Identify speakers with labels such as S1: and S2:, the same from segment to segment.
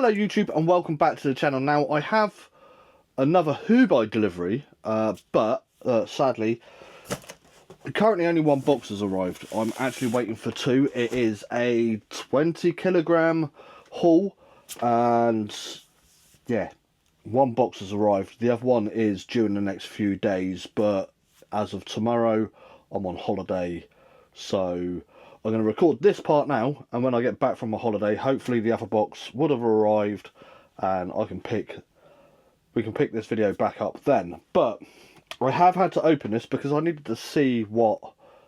S1: Hello YouTube and welcome back to the channel. Now I have another Hoobuy delivery, but sadly currently only one box has arrived. I'm actually waiting for two. It is a 20 kilogram haul and yeah, one box has arrived. The other one is due in the next few days, but as of tomorrow I'm on holiday, so I'm going to record this part now, and when I get back from my holiday, hopefully the other box would have arrived and we can pick this video back up then. But I have had to open this because I needed to see what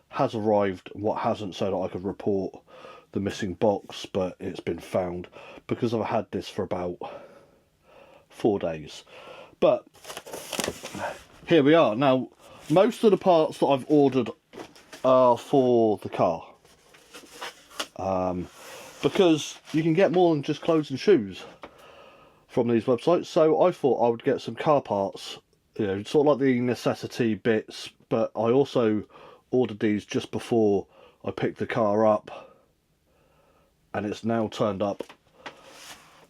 S1: has arrived and what hasn't, so that I could report the missing box, but it's been found because I've had this for about 4 days. But here we are. Now most of the parts that I've ordered are for the car, because you can get more than just clothes and shoes from these websites. So I thought I would get some car parts, you know, sort of like the necessity bits, but I also ordered these just before I picked the car up, and it's now turned up.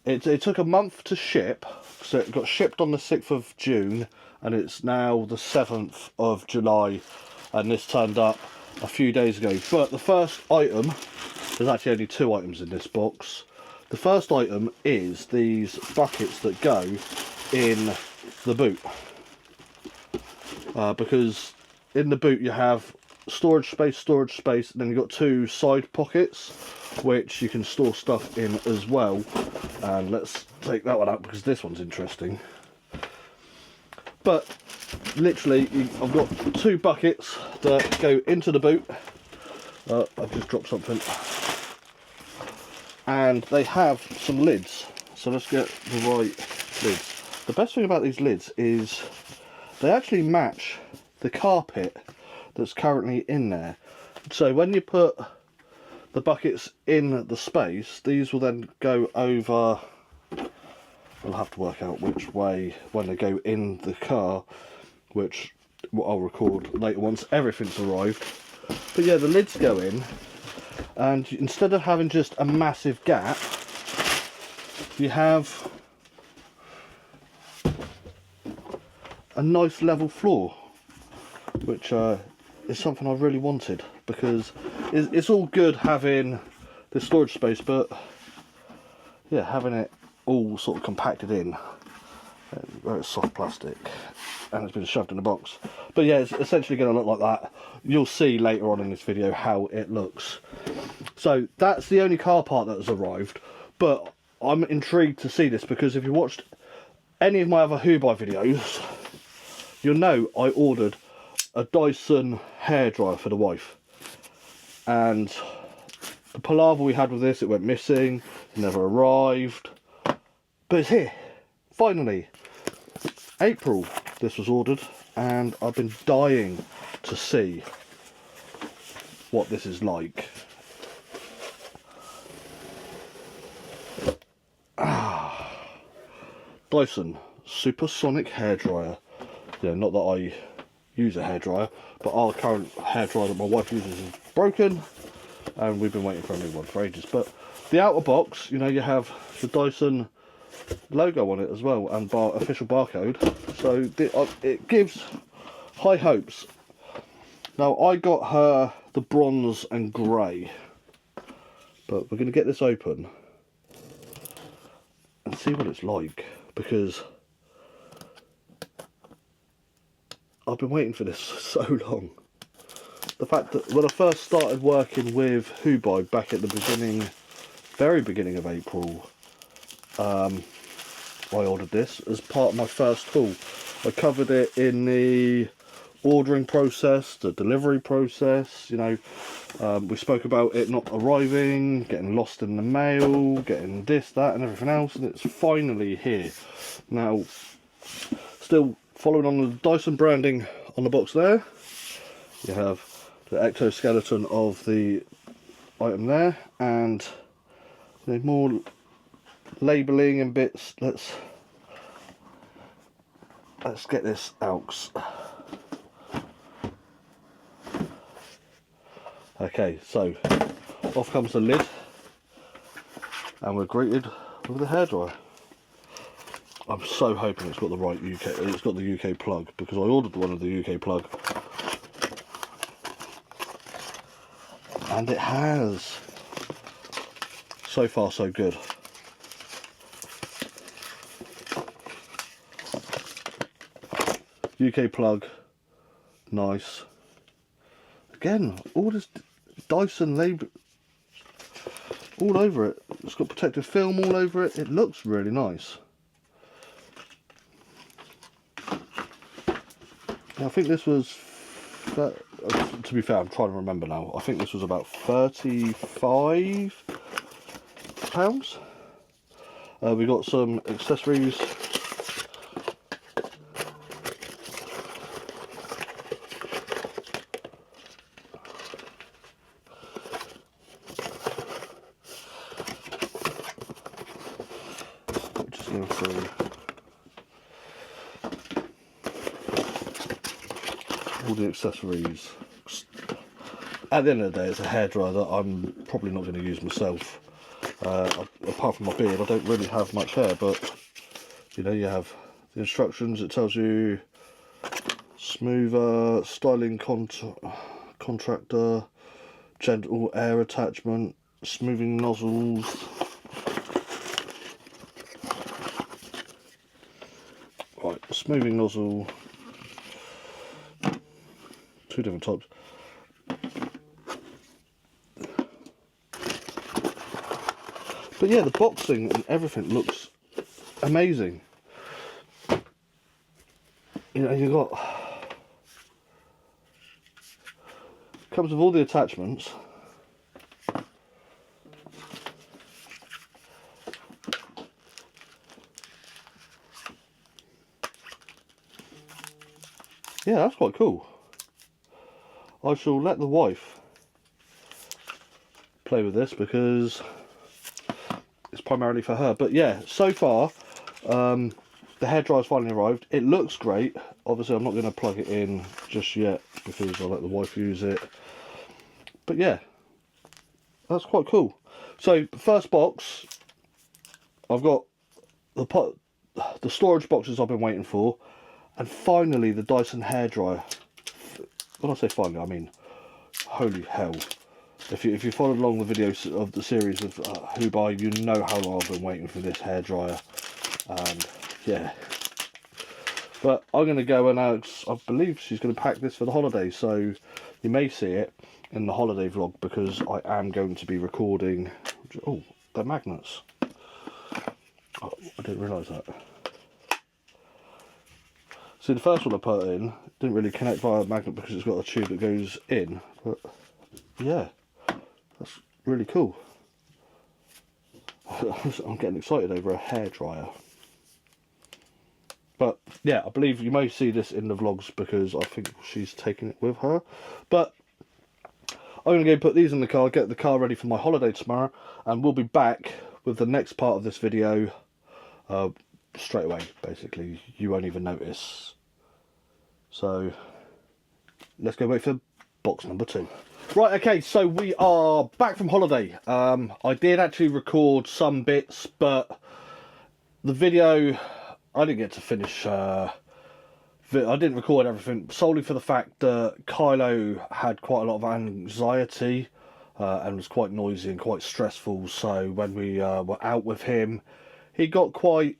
S1: It took a month to ship, so it got shipped on the 6th of June and it's now the 7th of July, and this turned up a few days ago. But the first item, there's actually only two items in this box. The first item is these buckets that go in the boot, because in the boot you have storage space, and then you've got two side pockets which you can store stuff in as well. And let's take that one out because this one's interesting. But literally I've got two buckets that go into the boot. I've just dropped something. And they have some lids, so let's get the right lids. The best thing about these lids is they actually match the carpet that's currently in there. So when you put the buckets in the space, these will then go over. We'll have to work out which way when they go in the car, which I'll record later once everything's arrived. But yeah, the lids go in, and instead of having just a massive gap, you have a nice level floor, which is something I really wanted, because it's all good having the storage space, but yeah, having it all sort of compacted in, where it's soft plastic and it's been shoved in a box. But yeah, it's essentially going to look like that. You'll see later on in this video how it looks. So that's the only car part that has arrived, but I'm intrigued to see this because if you watched any of my other Hoobuy videos, you'll know I ordered a Dyson hairdryer for the wife, and the palaver we had with this, it went missing, it never arrived, but it's here finally. April this was ordered, and I've been dying to see what this is like. Dyson supersonic hairdryer. Yeah, not that I use a hairdryer, but our current hairdryer that my wife uses is broken, and we've been waiting for a new one for ages. But the outer box, you know, you have the Dyson logo on it as well, and official barcode, so it gives high hopes. Now I got her the bronze and grey, but we're going to get this open and see what it's like, because I've been waiting for this for so long. The fact that when I first started working with Hoobuy back at the beginning, very beginning of April, I ordered this as part of my first haul. I covered it in the ordering process, the delivery process, you know. We spoke about it not arriving, getting lost in the mail, getting this, that and everything else, and it's finally here. Now, still following on the Dyson branding on the box there, you have the exoskeleton of the item there, and there's more labelling and bits. Let's get this out. Okay, so off comes the lid, and we're greeted Look at the hairdryer. I'm so hoping it's got the right UK. It's got the UK plug, because I ordered one of the UK plug, and it has. So far, so good. UK plug, nice. Again, all this Dyson label all over it. It's got protective film all over it. It looks really nice. I think this was, to be fair, I'm trying to remember now. I think this was about £35. We got some accessories. Just going through all the accessories. At the end of the day, it's a hairdryer that I'm probably not going to use myself. Apart from my beard, I don't really have much hair, but you know, you have the instructions. It tells you smoother, styling contractor, gentle air attachment, smoothing nozzles. Right, smoothing nozzle, 2 different types. But yeah, the boxing and everything looks amazing. You know, you got, comes with all the attachments. Yeah, that's quite cool. I shall let the wife play with this because it's primarily for her. But yeah, so far the hairdryer's finally arrived. It looks great. Obviously I'm not going to plug it in just yet because I'll let the wife use it. But yeah, that's quite cool. So first box, I've got the storage boxes I've been waiting for, and finally the Dyson hairdryer. When I say finally, I mean holy hell. If you followed along the videos of the series of Hoobuy, you know how long I've been waiting for this hairdryer. And yeah, but I'm going to go and I believe she's going to pack this for the holidays, so you may see it in the holiday vlog because I am going to be recording. Oh, they're magnets. Oh, I didn't realise that. See, the first one I put in didn't really connect via a magnet because it's got a tube that goes in, but yeah, that's really cool. I'm getting excited over a hairdryer. But yeah, I believe you may see this in the vlogs because I think she's taking it with her. But I'm going to go put these in the car, get the car ready for my holiday tomorrow, and we'll be back with the next part of this video straight away. Basically, you won't even notice. So let's go wait for box number 2. Right, okay, so we are back from holiday. I did actually record some bits, but the video I didn't get to finish. I didn't record everything solely for the fact that Kylo had quite a lot of anxiety and was quite noisy and quite stressful. So when we were out with him, he got quite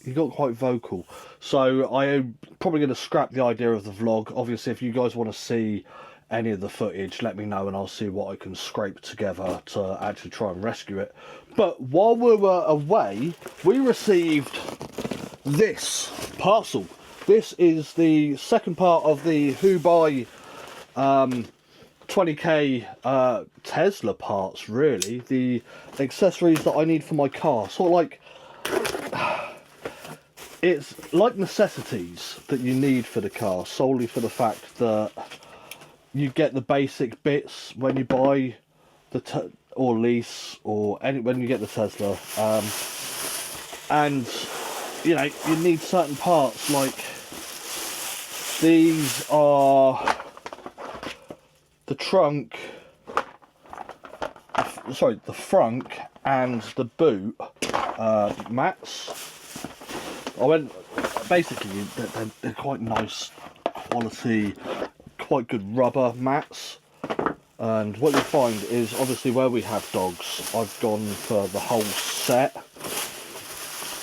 S1: vocal. So I am probably going to scrap the idea of the vlog. Obviously, if you guys want to see any of the footage, let me know and I'll see what I can scrape together to actually try and rescue it. But while we were away, we received this parcel. This is the second part of the Hoobuy 20k Tesla parts, really. The accessories that I need for my car. Sort of like, it's like necessities that you need for the car, solely for the fact that you get the basic bits when you buy the or lease or when you get the Tesla, and you know you need certain parts. Like these are the trunk, sorry, the frunk and the boot mats. I went, basically they're quite nice quality, quite good rubber mats. And what you'll find is, obviously where we have dogs, I've gone for the whole set,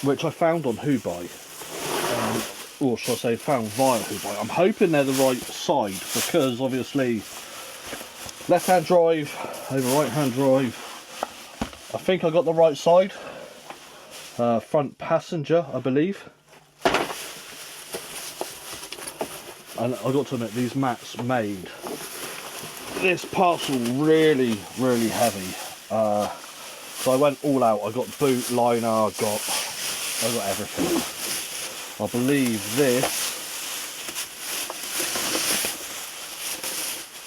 S1: which I found on Hoobuy. Or should I say found via Hoobuy. I'm hoping they're the right side, because obviously left hand drive over right hand drive. I think I got the right side. Front passenger, I believe. And I got to admit, these mats made this parcel really, really heavy. So I went all out. I got boot, liner, I got everything. I believe this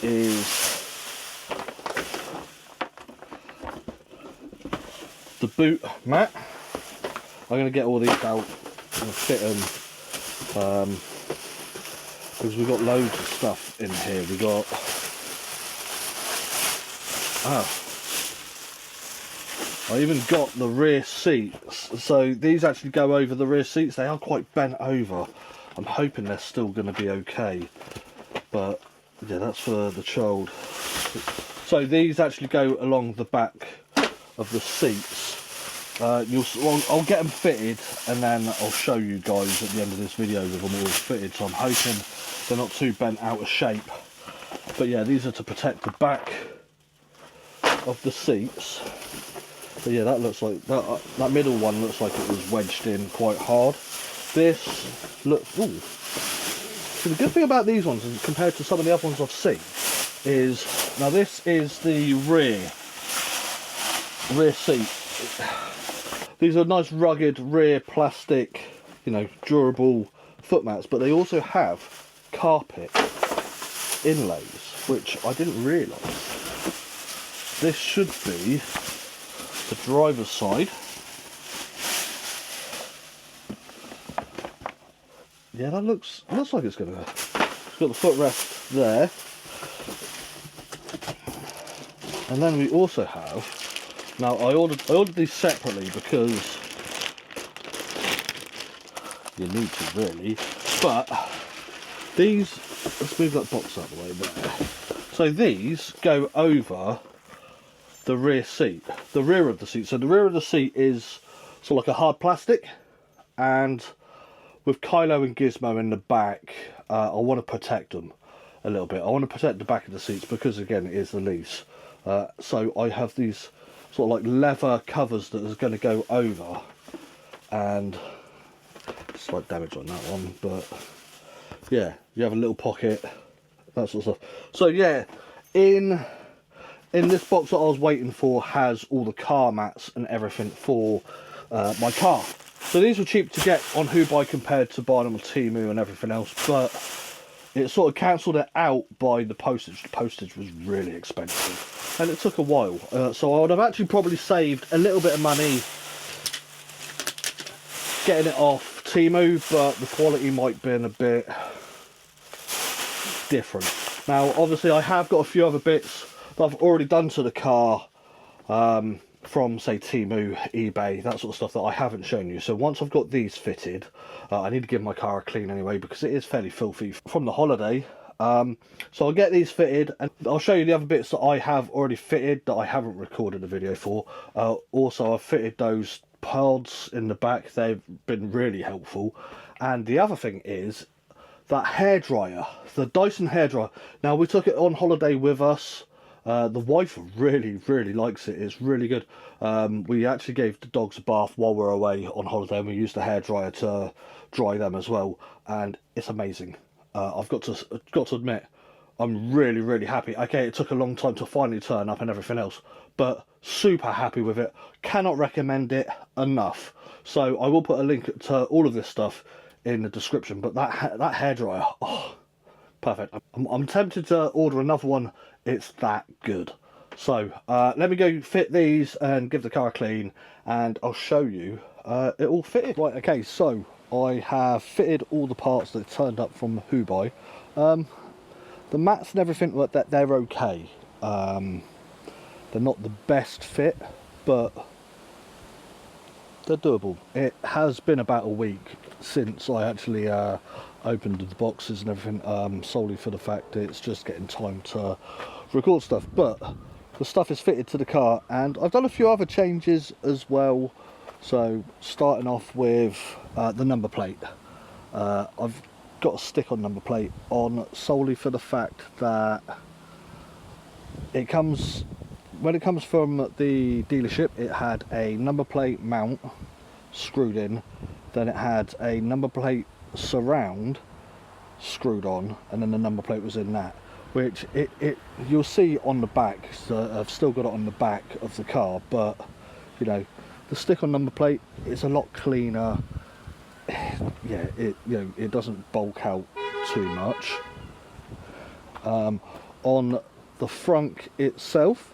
S1: is the boot mat. I'm going to get all these out and fit them, because we've got loads of stuff in here. We got I even got the rear seats, so these actually go over the rear seats. They are quite bent over. I'm hoping they're still going to be okay, but yeah, that's for the child. So these actually go along the back of the seats. I'll get them fitted, and then I'll show you guys at the end of this video with them all fitted. So I'm hoping they're not too bent out of shape. But yeah, these are to protect the back of the seats. So yeah, that looks like that middle one looks like it was wedged in quite hard. This looks, ooh. So the good thing about these ones, compared to some of the other ones I've seen, is now this is the rear seat. These are nice rugged rear plastic, you know, durable foot mats, but they also have carpet inlays, which I didn't realise. This should be the driver's side. Yeah, that looks like it's gonna. It's got the footrest there, and then we also have. Now I ordered these separately because you need to really, but these. Let's move that box out of the way there. So these go over the rear seat, the rear of the seat. So the rear of the seat is sort of like a hard plastic, and with Kylo and Gizmo in the back, I want to protect them a little bit. I want to protect the back of the seats because, again, it is the lease. So I have these sort of like leather covers that is going to go over, and slight damage on that one, but yeah, you have a little pocket, that sort of stuff. So yeah, in this box that I was waiting for has all the car mats and everything for my car. So these were cheap to get on Hoobuy compared to buying them on Temu and everything else, but it sort of cancelled it out by the postage. The postage was really expensive, and it took a while. So I would have actually probably saved a little bit of money getting it off Temu, but the quality might have been a bit different. Now, obviously, I have got a few other bits that I've already done to the car from, say, Temu, eBay, that sort of stuff that I haven't shown you. So once I've got these fitted, I need to give my car a clean anyway, because it is fairly filthy from the holiday. So I'll get these fitted, and I'll show you the other bits that I have already fitted that I haven't recorded a video for. Also, I've fitted those pods in the back. They've been really helpful. And the other thing is that hairdryer, the Dyson hairdryer. Now, we took it on holiday with us. The wife really likes it. It's really good. We actually gave the dogs a bath while we were away on holiday, and we used the hairdryer to dry them as well, and it's amazing. I've got to admit, I'm really happy. Okay, it took a long time to finally turn up and everything else, but super happy with it. Cannot recommend it enough. So I will put a link to all of this stuff in the description. But that hairdryer, oh, perfect. I'm tempted to order another one. It's that good. So let me go fit these and give the car a clean, and I'll show you it all fitted. Right, okay, so I have fitted all the parts that turned up from Hoobuy. The mats and everything, they're okay. They're not the best fit, but they're doable. It has been about a week since I actually opened the boxes and everything, solely for the fact that it's just getting time to record stuff. But the stuff is fitted to the car, and I've done a few other changes as well. So starting off with the number plate. I've got a stick-on number plate on solely for the fact that it comes, when it comes from the dealership, it had a number plate mount screwed in, then it had a number plate surround screwed on, and then the number plate was in that, which you'll see on the back. So I've still got it on the back of the car, but you know, the stick-on number plate is a lot cleaner. Yeah, it doesn't bulk out too much. On the front itself,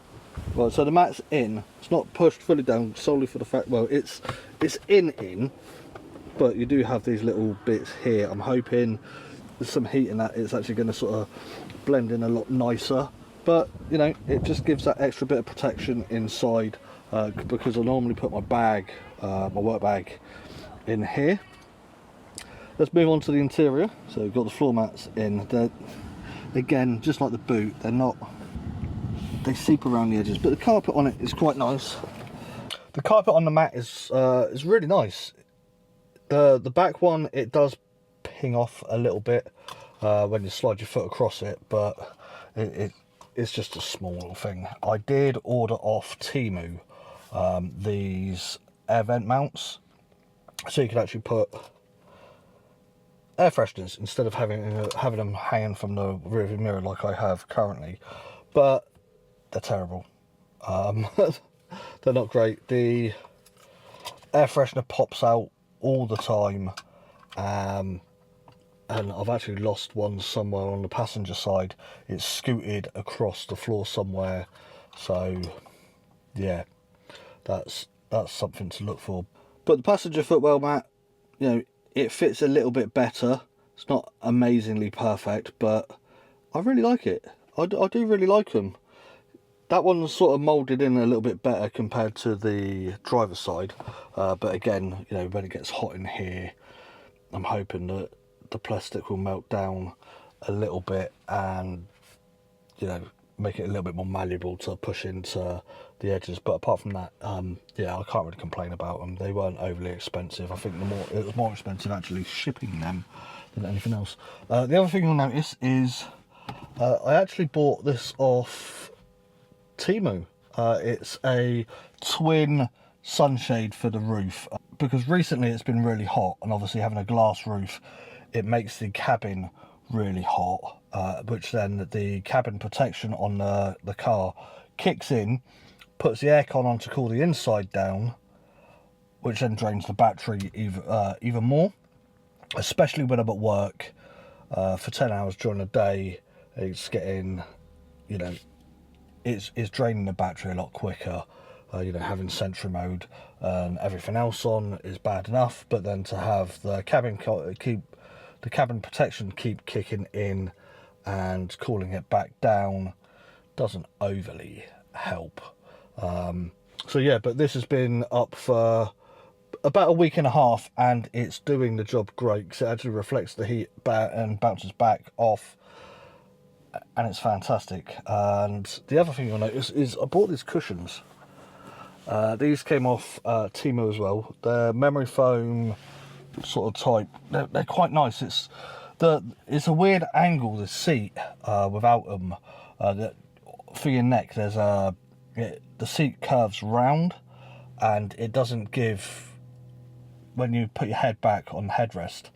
S1: right, so the mat's in. It's not pushed fully down solely for the fact, well, it's in, but you do have these little bits here. I'm hoping there's some heat in that. It's actually going to sort of blend in a lot nicer. But you know, it just gives that extra bit of protection inside, because I normally put my bag, my work bag, in here. Let's move on to the interior. So we've got the floor mats in. They're, again, just like the boot, they're not, they seep around the edges, but the carpet on it is quite nice. The carpet on the mat is really nice. The back one, it does ping off a little bit when you slide your foot across it, but it's just a small little thing. I did order off Temu these air vent mounts, so you can actually put air fresheners instead of having them hanging from the rearview mirror like I have currently. But they're terrible. They're not great. The air freshener pops out all the time, and I've actually lost one somewhere on the passenger side. It's scooted across the floor somewhere, so yeah, that's something to look for. But the passenger footwell mat, you know, it fits a little bit better. It's not amazingly perfect, but I really like it. I do really like them. That one's sort of moulded in a little bit better compared to the driver's side. But again, you know, when it gets hot in here, I'm hoping that the plastic will melt down a little bit and, you know, make it a little bit more malleable to push into the edges. But apart from that, yeah, I can't really complain about them. They weren't overly expensive. I think it was more expensive actually shipping them than anything else. The other thing you'll notice is I actually bought this off Temu. It's a twin sunshade for the roof, because recently it's been really hot, and obviously having a glass roof, it makes the cabin really hot, which then the cabin protection on the car kicks in, puts the aircon on to cool the inside down, which then drains the battery even more, especially when I'm at work for 10 hours during the day. It's getting, you know, it's draining the battery a lot quicker. You know, having Sentry mode and everything else on is bad enough, but then to have the cabin protection keep kicking in and cooling it back down doesn't overly help. So yeah, but this has been up for about a week and a half, and it's doing the job great, because it actually reflects the heat and bounces back off, and it's fantastic. And the other thing you'll notice is I bought these cushions. These came off Temu as well. They're memory foam sort of type. They're quite nice. It's a weird angle, the seat, without them. For your neck, there's the seat curves round, and it doesn't give, when you put your head back on the headrest,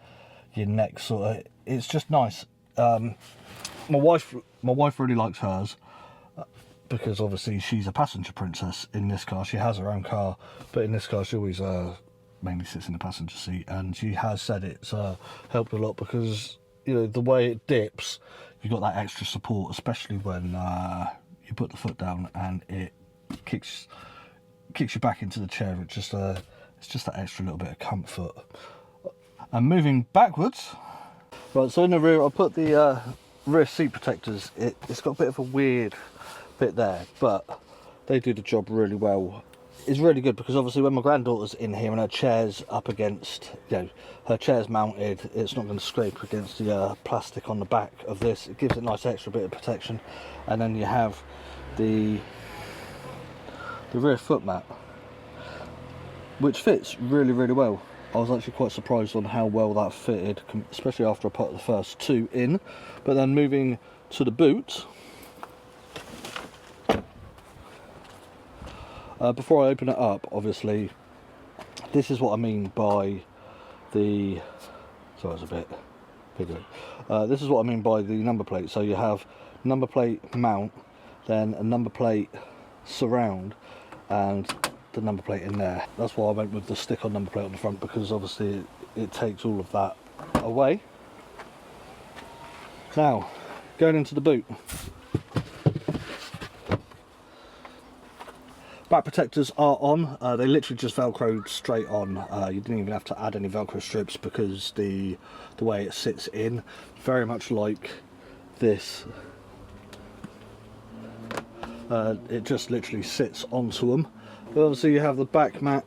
S1: your neck sort of, it's just nice. My wife really likes hers, because obviously she's a passenger princess in this car. She has her own car, but in this car she always mainly sits in the passenger seat, and she has said it's helped a lot, because you know, the way it dips, you've got that extra support, especially when you put the foot down and it kicks you back into the chair. It's just that extra little bit of comfort. And moving backwards, right, so in the rear I put the rear seat protectors. It's got a bit of a weird bit there, but they do the job really well. is really good, because obviously when my granddaughter's in here and her chair's up against, her chair's mounted, it's not going to scrape against the plastic on the back of this. It gives it a nice extra bit of protection. And then you have the rear foot mat, which fits really, really well. I was actually quite surprised on how well that fitted, especially after I put the first two in. But then moving to the boot, before I open it up, obviously, this is what I mean by the, sorry, it's a bit bigger. This is what I mean by the number plate. So you have number plate mount, then a number plate surround, and the number plate in there. That's why I went with the stick-on number plate on the front, because obviously it takes all of that away. Now, going into the boot. Back protectors are on. They literally just velcroed straight on. You didn't even have to add any velcro strips, because the way it sits in, very much like this, it just literally sits onto them. But obviously you have the back mat,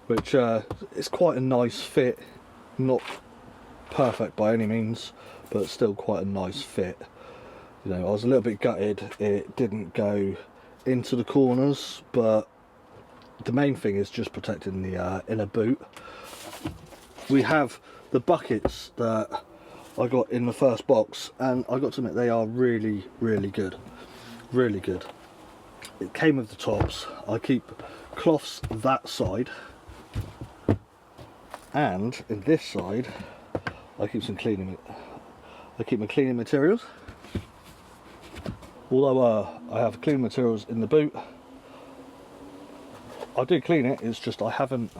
S1: which is quite a nice fit, not perfect by any means, but still quite a nice fit. I was a little bit gutted it didn't go into the corners, but the main thing is just protecting the inner boot. We have the buckets that I got in the first box, and I got to admit, they are really, really good. Really good. It came with the tops. I keep cloths that side, and in this side I keep some cleaning. I keep my cleaning materials. Although I have cleaning materials in the boot, I do clean it. It's just I haven't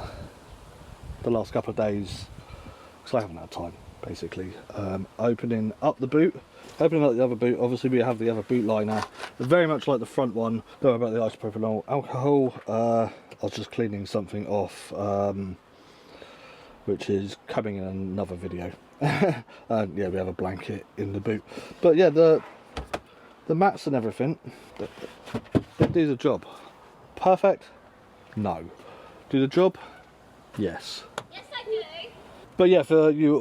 S1: the last couple of days, because I haven't had time, basically. Opening up the boot. Opening up the other boot, obviously we have the other boot liner, very much like the front one. Don't worry about the isopropyl alcohol. I was just cleaning something off, which is coming in another video. And yeah, we have a blanket in the boot. But yeah, the mats and everything, they do the job. Perfect? No. Do the job? Yes.
S2: Yes, I do.
S1: But yeah, for you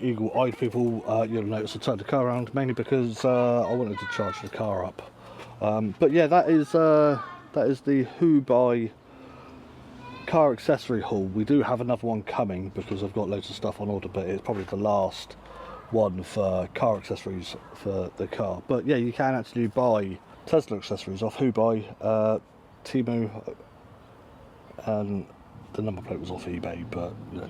S1: eagle-eyed people, you'll notice I turned the car around, mainly because I wanted to charge the car up. But yeah, that is the Hoobuy car accessory haul. We do have another one coming, because I've got loads of stuff on order, but it's probably the last one for car accessories for the car. But yeah, you can actually buy Tesla accessories off Hoobuy, Temu, and the number plate was off eBay. But yeah.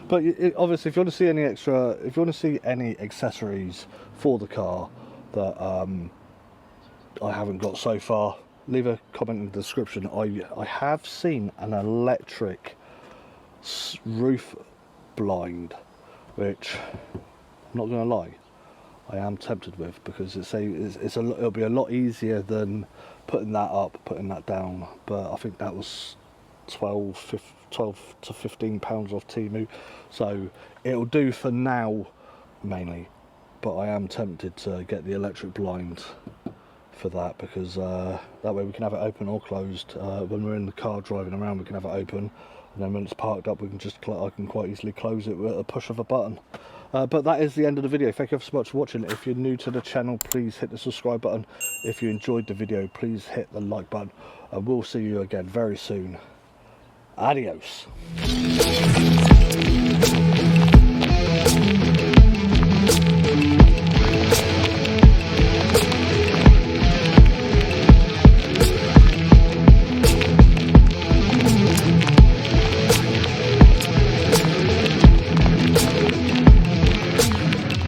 S1: But obviously, if you want to see any if you want to see any accessories for the car that I haven't got so far, leave a comment in the description. I have seen an electric roof blind, which I'm not going to lie, I am tempted with, because it'll be a lot easier than putting that up, putting that down. But I think that was 12 to 15 pounds off Temu, so it'll do for now mainly. But I am tempted to get the electric blind for that, because that way we can have it open or closed. When we're in the car driving around, we can have it open, and then when it's parked up, we can I can quite easily close it with a push of a button. But that is the end of the video. Thank you so much for watching. If you're new to the channel, please hit the subscribe button. If you enjoyed the video, please hit the like button, and we'll see you again very soon. Adios.